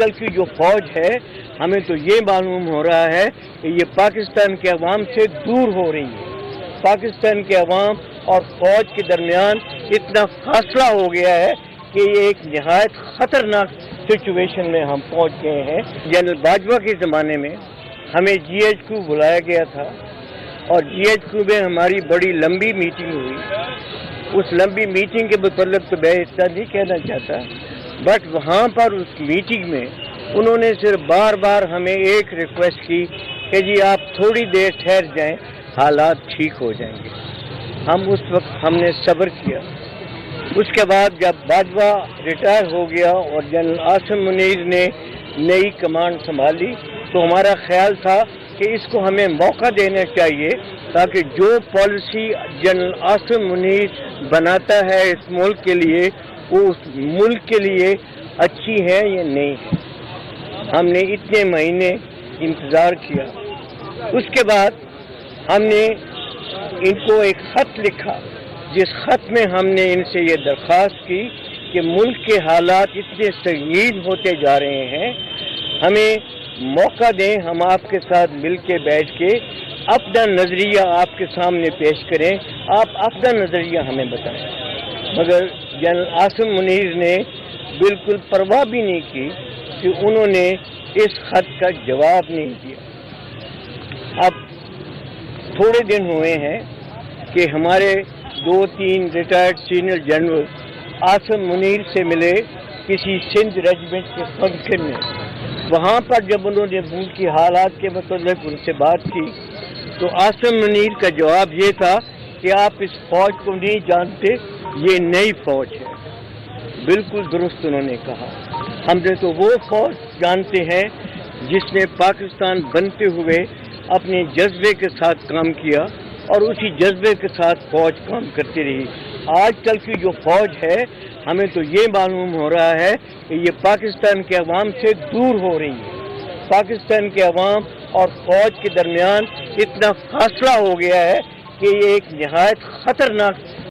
کل کی جو فوج ہے ہمیں تو یہ معلوم ہو رہا ہے کہ یہ پاکستان کے عوام سے دور ہو رہی ہے. پاکستان کے عوام اور فوج کے درمیان اتنا فاصلہ ہو گیا ہے کہ یہ ایک نہایت خطرناک سچویشن میں ہم پہنچ گئے ہیں. جنرل باجوہ کے زمانے میں ہمیں جی ایچ کیو بلایا گیا تھا اور جی ایچ کیو میں ہماری بڑی لمبی میٹنگ ہوئی. اس لمبی میٹنگ کے متعلق تو میں اتنا نہیں کہنا چاہتا، بٹ وہاں پر اس میٹنگ میں انہوں نے صرف بار بار ہمیں ایک ریکویسٹ کی کہ جی آپ تھوڑی دیر ٹھہر جائیں، حالات ٹھیک ہو جائیں گے. ہم نے صبر کیا. اس کے بعد جب باجوہ ریٹائر ہو گیا اور جنرل عاصم منیر نے نئی کمانڈ سنبھالی تو ہمارا خیال تھا کہ اس کو ہمیں موقع دینا چاہیے تاکہ جو پالیسی جنرل عاصم منیر بناتا ہے اس ملک کے لیے وہ اس ملک کے لیے اچھی ہے یا نہیں ہے. ہم نے اتنے مہینے انتظار کیا. اس کے بعد ہم نے ان کو ایک خط لکھا جس خط میں ہم نے ان سے یہ درخواست کی کہ ملک کے حالات اتنے سنگین ہوتے جا رہے ہیں، ہمیں موقع دیں، ہم آپ کے ساتھ مل کے بیٹھ کے اپنا نظریہ آپ کے سامنے پیش کریں، آپ اپنا نظریہ ہمیں بتائیں. مگر جنرل عاصم منیر نے بالکل پرواہ بھی نہیں کی کہ انہوں نے اس خط کا جواب نہیں دیا. اب تھوڑے دن ہوئے ہیں کہ ہمارے 2-3 retired senior general Asim Munir سے ملے کسی سندھ ریجمنٹ کے فنکشن میں. وہاں پر جب انہوں نے ملک کی حالات کے متعلق ان سے بات کی تو عاصم منیر کا جواب یہ تھا کہ آپ اس فوج کو نہیں جانتے، یہ نئی فوج ہے. بالکل درست انہوں نے کہا. ہم نے تو وہ فوج جانتے ہیں جس نے پاکستان بنتے ہوئے اپنے جذبے کے ساتھ کام کیا اور اسی جذبے کے ساتھ فوج کام کرتی رہی. آج کل کی جو فوج ہے ہمیں تو یہ معلوم ہو رہا ہے کہ یہ پاکستان کے عوام سے دور ہو رہی ہے. پاکستان کے عوام اور فوج کے درمیان اتنا فاصلہ ہو گیا ہے کہ یہ ایک نہایت خطرناک